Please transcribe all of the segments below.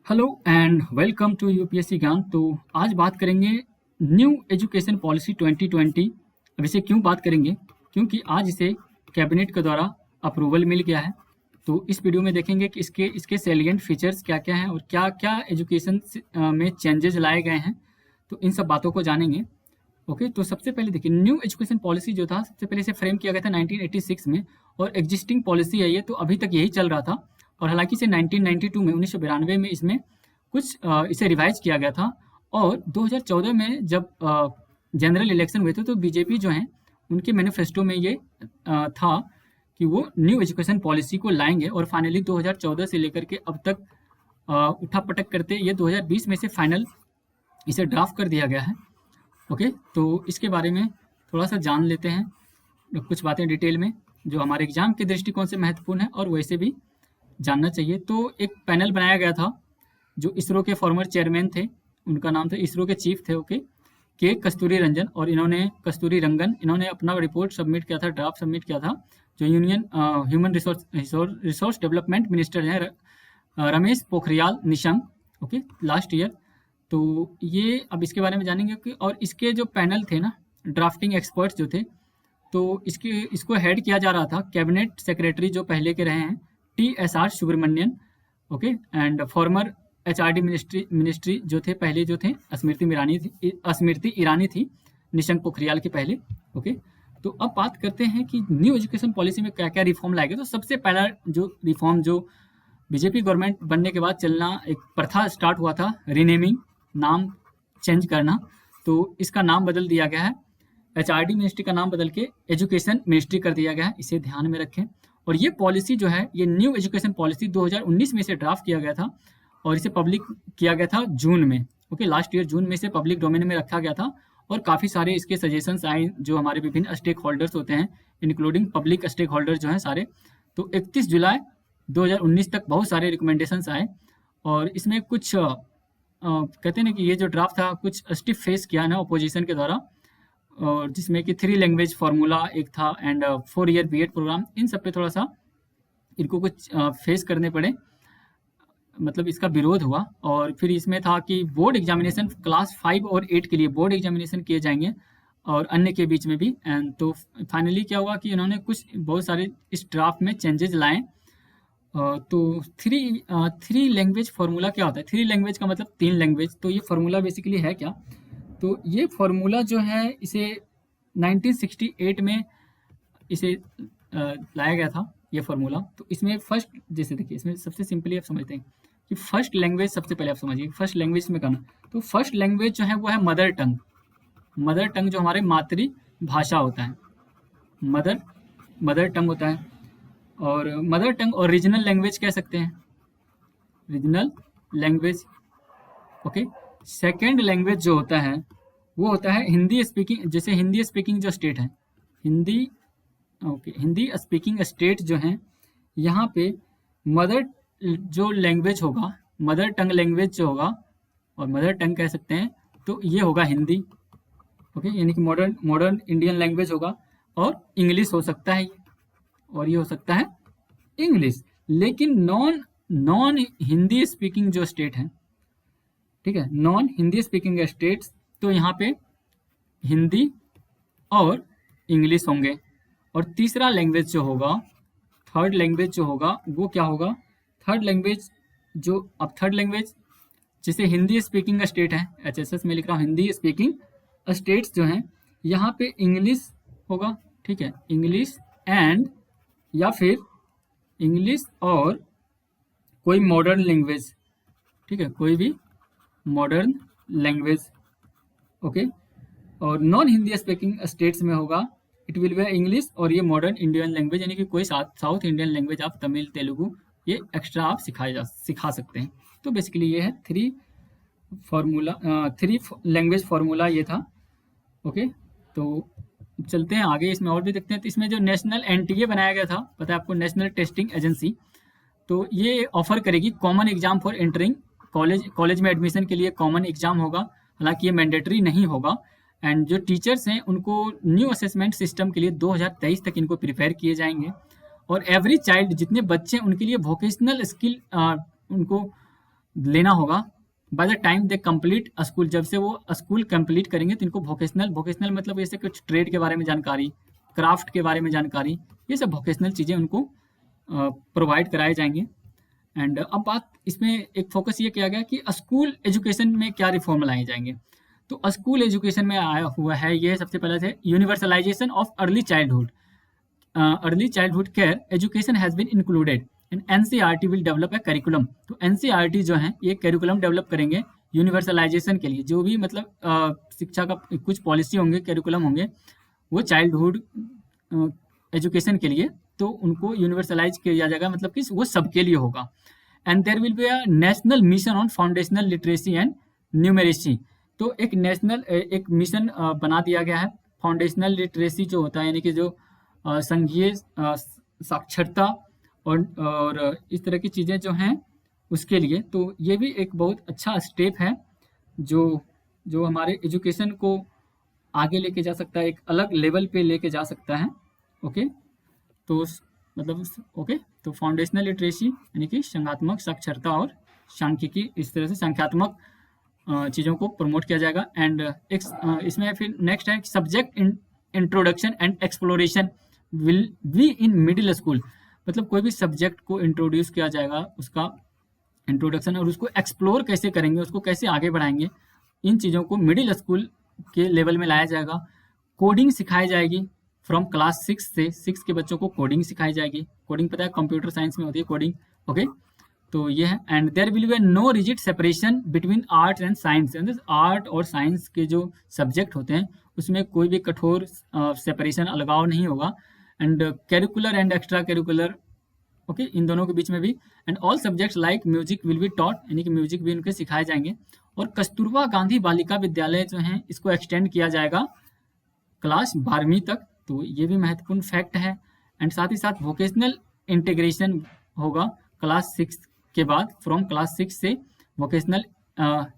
Hello and welcome to UPSC Gyan. तो आज बात करेंगे न्यू एजुकेशन पॉलिसी 2020। अब इसे क्यों बात करेंगे? क्योंकि आज इसे कैबिनेट के द्वारा अप्रूवल मिल गया है। तो इस वीडियो में देखेंगे कि इसके सैलिएंट फीचर्स क्या क्या हैं और क्या क्या एजुकेशन में चेंजेस लाए गए हैं। तो इन सब बातों को जानेंगे। ओके, तो सबसे पहले देखिए, न्यू एजुकेशन पॉलिसी जो था, सबसे पहले इसे फ्रेम किया गया था 1986 में और एग्जिस्टिंग पॉलिसी है ये, तो अभी तक यही चल रहा था। और हालांकि इसे 1992 में 1992 में इसमें कुछ इसे रिवाइज किया गया था। और 2014 में जब जनरल इलेक्शन हुए थे तो बीजेपी जो है उनके मैनिफेस्टो में ये था कि वो न्यू एजुकेशन पॉलिसी को लाएंगे। और फाइनली 2014 से लेकर के अब तक उठापटक करते ये 2020 में से फाइनल इसे ड्राफ्ट कर दिया गया है। ओके, तो इसके बारे में थोड़ा सा जान लेते हैं, कुछ बातें डिटेल में जो हमारे एग्जाम के दृष्टिकोण से महत्वपूर्ण है और वैसे भी जानना चाहिए। तो एक पैनल बनाया गया था जो इसरो के फॉर्मर चेयरमैन थे, उनका नाम था, इसरो के चीफ थे, ओके, के कस्तूरी रंजन, और इन्होंने अपना रिपोर्ट सबमिट किया था, ड्राफ्ट सबमिट किया था, जो union human resource development minister हैं Ramesh Pokhriyal Nishank, okay, last year. तो ये अब इसके बारे में जानेंगे कि और इसके जो पैनल थे ना, ड्राफ्टिंग एक्सपर्ट्स जो थे, तो इसको हेड किया जा रहा था कैबिनेट सेक्रेटरी जो पहले के रहे हैं TSR Subramanian, okay, and farmer HRD ministry जो थे पहले जो थे स्मृति ईरानी थी निशंक पोखरियाल के पहले, ओके। तो अब बात करते हैं कि न्यू एजुकेशन पॉलिसी में क्या क्या रिफॉर्म लाएगा। तो सबसे पहला जो रिफॉर्म जो बीजेपी गवर्नमेंट बनने के बाद चलना एक प्रथा स्टार्ट हुआ था, रीनेमिंग, नाम चेंज करना। तो इसका नाम बदल दिया गया है, HRD मिनिस्ट्री का नाम बदल के एजुकेशन मिनिस्ट्री कर दिया गया है, इसे ध्यान में रखें। और ये पॉलिसी जो है, ये न्यू एजुकेशन पॉलिसी 2019 में से ड्राफ्ट किया गया था और इसे पब्लिक किया गया था जून में, ओके, लास्ट ईयर जून में इसे पब्लिक डोमेन में रखा गया था। और काफ़ी सारे इसके सजेशंस आए जो हमारे विभिन्न स्टेक होल्डर्स होते हैं, इंक्लूडिंग पब्लिक स्टेक होल्डर्स जो हैं सारे। तो 31 जुलाई 2019 तक बहुत सारे रिकमेंडेशंस आए और इसमें कुछ कहते हैं ना कि ये जो ड्राफ्ट था कुछ स्टिफ फेस किया ना अपोजिशन के द्वारा, और जिसमें कि 3 लैंग्वेज फार्मूला एक था एंड 4 ईयर बीएड प्रोग्राम, इन सब पे थोड़ा सा इनको कुछ फेस करने पड़े, मतलब इसका विरोध हुआ। और फिर इसमें था कि बोर्ड एग्जामिनेशन क्लास 5 और 8 के लिए बोर्ड एग्जामिनेशन किए जाएंगे और अन्य के बीच में भी। एंड तो फाइनली क्या हुआ कि इन्होंने कुछ बहुत सारे इस ड्राफ्ट में चेंजेस लाए। तो थ्री लैंग्वेज फार्मूला क्या होता है? 3 लैंग्वेज का मतलब 3 लैंग्वेज। तो ये फार्मूला बेसिकली है क्या? तो ये फार्मूला जो है इसे 1968 में इसे लाया गया था ये फार्मूला। तो इसमें फर्स्ट, जैसे देखिए इसमें सबसे सिंपली आप समझते हैं कि फर्स्ट लैंग्वेज, सबसे पहले आप समझिए फर्स्ट लैंग्वेज में करना। तो फर्स्ट लैंग्वेज जो है वो है मदर टंग। मदर टंग जो हमारे मातृभाषा होता है, मदर टंग होता है। और मदर टंग और रीजनल लैंग्वेज कह सकते हैं, regional language, okay. Second language जो होता है वो होता है हिंदी स्पीकिंग, जैसे हिंदी स्पीकिंग जो स्टेट है, हिंदी स्पीकिंग स्टेट जो हैं, यहाँ पे मदर जो लैंग्वेज होगा, मदर टंग लैंग्वेज जो होगा, और मदर टंग कह सकते हैं, तो ये होगा हिंदी, ओके, यानी कि मॉडर्न इंडियन लैंग्वेज होगा। और इंग्लिश हो सकता है, और ये हो सकता है इंग्लिश। लेकिन नॉन हिंदी स्पीकिंग जो स्टेट है, ठीक है, नॉन हिंदी स्पीकिंग स्टेट्स, तो यहाँ पे हिंदी और इंग्लिश होंगे। और तीसरा लैंग्वेज जो होगा, थर्ड लैंग्वेज जो होगा वो क्या होगा? थर्ड लैंग्वेज जो, अब थर्ड लैंग्वेज जैसे हिंदी स्पीकिंग स्टेट है, HSS में लिख रहा हूँ हिंदी स्पीकिंग स्टेट्स जो हैं, यहाँ पे इंग्लिश होगा, ठीक है, इंग्लिश एंड या फिर इंग्लिश और कोई मॉडर्न लैंग्वेज, ठीक है, कोई भी मॉडर्न लैंग्वेज, ओके। और नॉन हिंदी स्पीकिंग स्टेट्स में होगा इट विल बी इंग्लिश और ये मॉडर्न इंडियन लैंग्वेज, यानी कि कोई साउथ इंडियन लैंग्वेज आप तमिल, तेलुगु, ये एक्स्ट्रा आप सिखा सकते हैं। तो बेसिकली ये है 3 लैंग्वेज फार्मूला ये था, ओके। तो चलते हैं आगे, इसमें और भी देखते हैं। तो इसमें जो नेशनल NTA बनाया गया था, पता है आपको, नेशनल टेस्टिंग एजेंसी, तो ये ऑफर करेगी common exam for entering college में एडमिशन के लिए कॉमन एग्जाम होगा, हालांकि ये मैंडेटरी नहीं होगा। एंड जो टीचर्स हैं उनको न्यू असेसमेंट सिस्टम के लिए 2023 तक इनको प्रिपेयर किए जाएंगे। और एवरी चाइल्ड, जितने बच्चे उनके लिए वोकेशनल स्किल उनको लेना होगा by the time they complete school. जब से वो स्कूल कंप्लीट करेंगे तो इनको वोकेशनल मतलब जैसे कुछ ट्रेड के बारे में जानकारी, क्राफ्ट के बारे में जानकारी, ये सब वोकेशनल चीज़ें उनको प्रोवाइड कराए जाएंगे। एंड अब बात इसमें एक फोकस ये किया गया कि स्कूल एजुकेशन में क्या रिफॉर्म लाए जाएंगे। तो स्कूल एजुकेशन में आया हुआ है ये सबसे पहले से universalization of early childhood. Early childhood care education has been included in NCERT will develop a curriculum. तो एनसीईआरटी जो है ये करिकुलम डेवलप करेंगे यूनिवर्सलाइजेशन के लिए। जो भी मतलब शिक्षा का कुछ पॉलिसी होंगे, करिकुलम होंगे, वो चाइल्डहुड एजुकेशन के लिए, तो उनको यूनिवर्सलाइज किया जाएगा, मतलब कि वो सबके लिए होगा। And there will be a national mission on foundational literacy and numeracy. तो एक नेशनल एक मिशन बना दिया गया है फाउंडेशनल लिटरेसी जो होता है, यानी कि जो संघीय साक्षरता और इस तरह की चीज़ें जो हैं उसके लिए। तो ये भी एक बहुत अच्छा स्टेप है जो जो हमारे एजुकेशन को आगे लेके जा सकता है, एक अलग लेवल पे लेके जा सकता है। ओके, तो मतलब ओके, तो फाउंडेशनल लिटरेसी यानी कि संख्यात्मक साक्षरता और सांख्यिकी, इस तरह से संख्यात्मक चीज़ों को प्रमोट किया जाएगा। एंड एक इसमें फिर नेक्स्ट है subject introduction and exploration will be in middle school. मतलब कोई भी सब्जेक्ट को इंट्रोड्यूस किया जाएगा, उसका इंट्रोडक्शन, और उसको एक्सप्लोर कैसे करेंगे, उसको कैसे आगे बढ़ाएंगे, इन चीज़ों को मिडिल स्कूल के लेवल में लाया जाएगा। कोडिंग सिखाई जाएगी फ्रॉम क्लास 6 से, 6 के बच्चों को कोडिंग सिखाई जाएगी। कोडिंग पता है कंप्यूटर साइंस में होती है कोडिंग। ओके, तो ये है। And there will be no rigid separation between arts and science. Art और साइंस के जो सब्जेक्ट होते हैं उसमें कोई भी कठोर सेपरेशन, अलगाव नहीं होगा। And curricular and extra curricular, okay, इन दोनों के बीच में भी। And all subjects like music will be taught, यानी कि म्यूजिक भी उनके सिखाए जाएंगे। और कस्तूरबा गांधी बालिका विद्यालय जो हैं इसको एक्सटेंड किया जाएगा क्लास 12वीं तक। तो ये भी महत्वपूर्ण फैक्ट है। एंड साथ ही साथ वोकेशनल इंटीग्रेशन होगा क्लास 6 के बाद, फ्रॉम क्लास 6 से वोकेशनल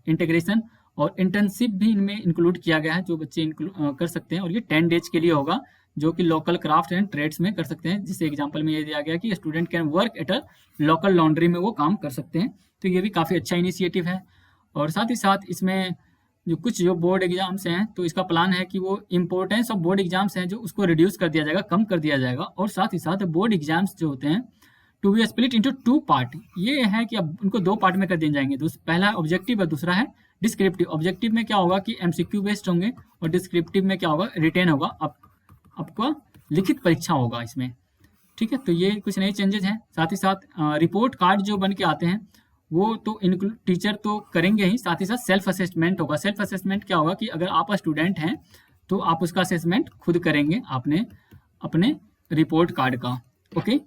इंटीग्रेशन, और इंटर्नशिप भी इनमें इंक्लूड किया गया है जो बच्चे कर सकते हैं। और ये 10 डेज के लिए होगा, जो कि लोकल क्राफ्ट एंड ट्रेड्स में कर सकते हैं। जिससे एग्जांपल में ये दिया गया कि student can work at a local laundry में वो काम कर सकते हैं। तो ये भी काफ़ी अच्छा इनिशिएटिव है। और साथ ही साथ इसमें जो बोर्ड एग्जाम्स हैं, तो इसका प्लान है कि वो इम्पोर्टेंस ऑफ बोर्ड एग्जाम्स हैं जो उसको रिड्यूस कर दिया जाएगा, कम कर दिया जाएगा। और साथ ही साथ बोर्ड एग्जाम्स जो होते हैं to be split into 2 part. ये है कि अब उनको 2 पार्ट में कर दिए जाएंगे। पहला ऑब्जेक्टिव और दूसरा है डिस्क्रिप्टिव। ऑब्जेक्टिव में क्या होगा कि एमसीक्यू बेस्ड होंगे, और डिस्क्रिप्टिव में क्या होगा, रिटेन होगा, आपका लिखित परीक्षा होगा इसमें। ठीक है, तो ये कुछ नए चेंजेस हैं। साथ ही साथ रिपोर्ट कार्ड जो बन के आते हैं वो तो इंक्लूड टीचर तो करेंगे ही, साथ ही साथ सेल्फ असेसमेंट होगा। सेल्फ असेसमेंट क्या होगा कि अगर आप स्टूडेंट हैं तो आप उसका असेसमेंट खुद करेंगे आपने अपने रिपोर्ट कार्ड का। ओके,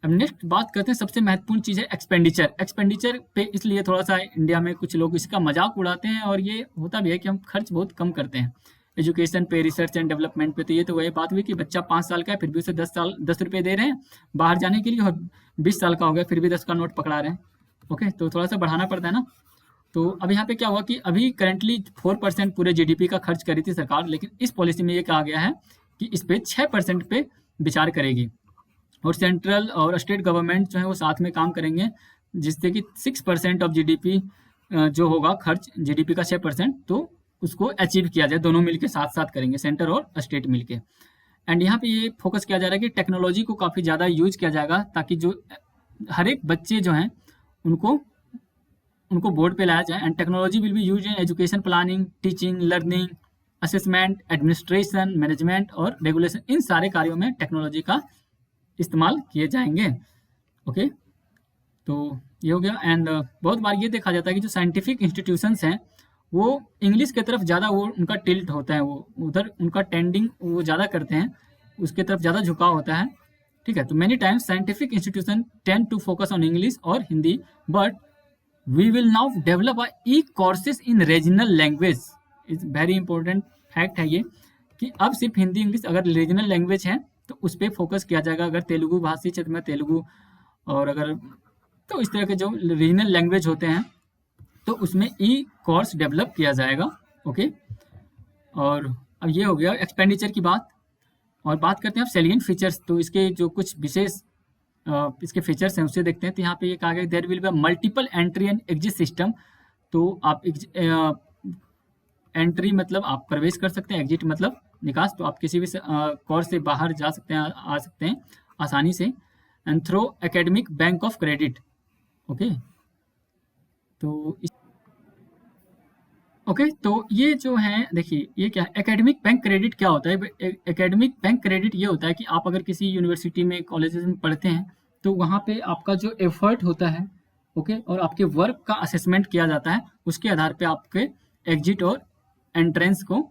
अब नेक्स्ट बात करते हैं, सबसे महत्वपूर्ण चीज़ है एक्सपेंडिचर। एक्सपेंडिचर पे इसलिए थोड़ा सा इंडिया में कुछ लोग इसका मजाक उड़ाते हैं, और ये होता भी है कि हम खर्च बहुत कम करते हैं एजुकेशन पे, रिसर्च एंड डेवलपमेंट पे। तो ये तो वही बात हुई कि बच्चा 5 साल का है फिर भी उसे 10 रुपये दे रहे हैं बाहर जाने के लिए, और 20 साल का हो गया फिर भी 10 का नोट पकड़ा रहे हैं। ओके, तो थोड़ा सा बढ़ाना पड़ता है ना। तो अब यहाँ पे क्या हुआ कि अभी करंटली 4% पूरे जीडीपी का खर्च करी थी सरकार, लेकिन इस पॉलिसी में ये कहा गया है कि इस पे 6% पे विचार करेगी। और सेंट्रल और स्टेट गवर्नमेंट जो है वो साथ में काम करेंगे, जिससे कि 6% ऑफ जीडीपी जो होगा खर्च, जीडीपी का 6%, तो उसको अचीव किया जाए। दोनों मिलके साथ साथ करेंगे, सेंटर और स्टेट मिलके। एंड यहाँ पे ये फोकस किया जा रहा है कि टेक्नोलॉजी को काफ़ी ज़्यादा यूज किया जाएगा, ताकि जो हर एक बच्चे जो हैं उनको बोर्ड पे लाया जाए। And technology will be use in education planning, teaching, learning, assessment, administration, management और रेगुलेशन। इन सारे कार्यों में टेक्नोलॉजी का इस्तेमाल किए जाएंगे। ओके, तो ये हो गया। एंड बहुत बार ये देखा जाता है कि जो साइंटिफिक इंस्टीट्यूशंस हैं वो इंग्लिश की तरफ ज़्यादा वो उनका टिल्ट होता है, वो उधर उनका टेंडिंग वो ज़्यादा करते हैं, उसके तरफ ज़्यादा झुकाव होता है। ठीक है, तो many times scientific institution tend to focus on English और Hindi, but we will now develop E courses in regional language. Is very important fact है ये कि अब सिर्फ हिंदी इंग्लिश अगर रीजनल लैंग्वेज है तो उस पर फोकस किया जाएगा। अगर तेलुगु भाषी क्षेत्र में तेलुगु, और अगर तो इस तरह के जो रीजनल लैंग्वेज होते हैं तो उसमें ई कोर्स डेवलप किया जाएगा। ओके, और अब ये हो गया एक्सपेंडिचर की बात। और बात करते हैं अब सैलिएंट फीचर्स। तो इसके जो कुछ विशेष इसके फीचर्स हैं उससे देखते हैं। तो यहाँ पे ये कहा गया there will be multiple entry and exit system. तो आप एंट्री मतलब आप प्रवेश कर सकते हैं, एग्जिट मतलब निकास। तो आप किसी भी कोर्स से बाहर जा सकते हैं, आ सकते हैं आसानी से। And through academic bank of credit. Okay, तो तो ये जो है देखिए, ये क्या है एकेडमिक बैंक क्रेडिट क्या होता है। एकेडमिक बैंक क्रेडिट ये होता है कि आप अगर किसी यूनिवर्सिटी में कॉलेजेस में पढ़ते हैं तो वहाँ पे आपका जो एफर्ट होता है, और आपके वर्क का असेसमेंट किया जाता है, उसके आधार पे आपके एग्जिट और एंट्रेंस को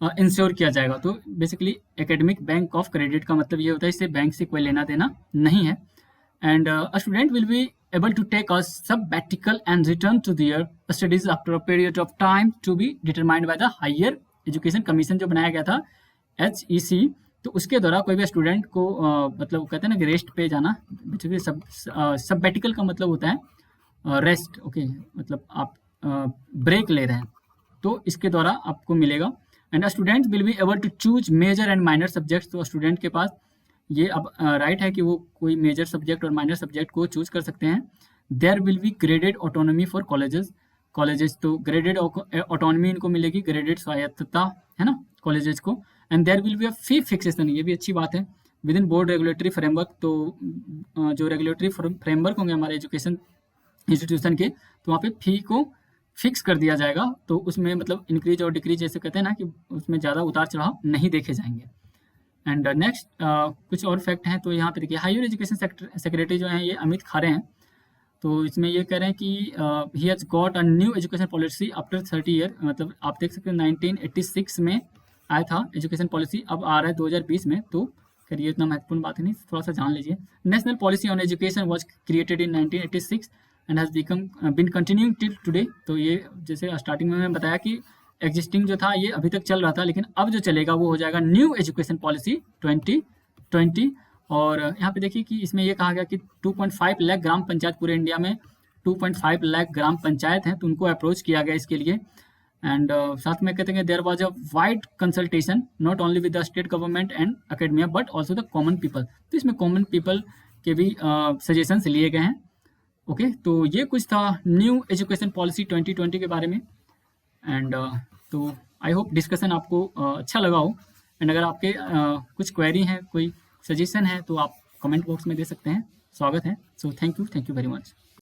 इंश्योर किया जाएगा। तो basically academic bank of credit का मतलब ये होता है, इससे बैंक से कोई लेना देना नहीं है। And a student will be able to take a sabbatical and return to their studies after a period of time to be determined by the Higher Education Commission जो बनाया गया था HEC। तो उसके द्वारा कोई भी स्टूडेंट को मतलब कहते हैं ना कि रेस्ट पे जाना। बेसिकली सब्बैटिकल का मतलब होता है रेस्ट। मतलब आप ब्रेक ले रहे हैं, तो इसके द्वारा आपको मिलेगा। And student will be able to choose major and minor subjects. तो स्टूडेंट के पास ये अब राइट है कि वो कोई मेजर सब्जेक्ट और माइनर सब्जेक्ट को चूज कर सकते हैं। There will be graded autonomy for colleges. तो ग्रेडेड ऑटोनॉमी इनको मिलेगी, ग्रेडेड स्वायत्तता है ना कॉलेजेस को। And there will be a fee fixation, ये भी अच्छी बात है, within board regulatory framework. तो जो रेगुलेटरी फ्रेमवर्क होंगे हमारे एजुकेशन इंस्टीट्यूशन के, तो वहाँ पे फी को फिक्स कर दिया जाएगा। तो उसमें मतलब इंक्रीज और डिक्रीज जैसे कहते हैं ना कि उसमें ज़्यादा उतार चढ़ाव नहीं देखे जाएंगे। एंड नेक्स्ट कुछ और फैक्ट हैं। तो यहाँ पे देखिए हायर एजुकेशन सेक्रेटरी जो हैं ये अमित खरे हैं। तो इसमें ये कह रहे हैं कि he has got a new education policy after 30 year. मतलब आप देख सकते हैं 1986 में आया था एजुकेशन पॉलिसी, अब आ रहा है 2020 में। तो खैर ये इतना महत्वपूर्ण बात है नहीं, थोड़ा सा जान लीजिए। National policy on education was created in 1986 and has been continuing till today. तो ये जैसे स्टार्टिंग में मैंने बताया कि एग्जिस्टिंग जो था ये अभी तक चल रहा था, लेकिन अब जो चलेगा वो हो जाएगा न्यू एजुकेशन पॉलिसी 2020। और यहाँ पे देखिए कि इसमें ये कहा गया कि 2.5 लाख ग्राम पंचायत, पूरे इंडिया में 2.5 लाख ग्राम पंचायत हैं, तो उनको अप्रोच किया गया इसके लिए। एंड साथ में कहते हैं there was a wide consultation not only with the state government and academia but also the common people. तो इसमें कॉमन पीपल के भी सजेशंस लिए गए हैं। तो ये कुछ था न्यू एजुकेशन पॉलिसी 2020 के बारे में। एंड तो आई होप डिस्कशन आपको अच्छा लगा हो। एंड अगर आपके कुछ क्वेरी हैं, कोई सजेशन है, तो आप कमेंट बॉक्स में दे सकते हैं, स्वागत है। So thank you very much.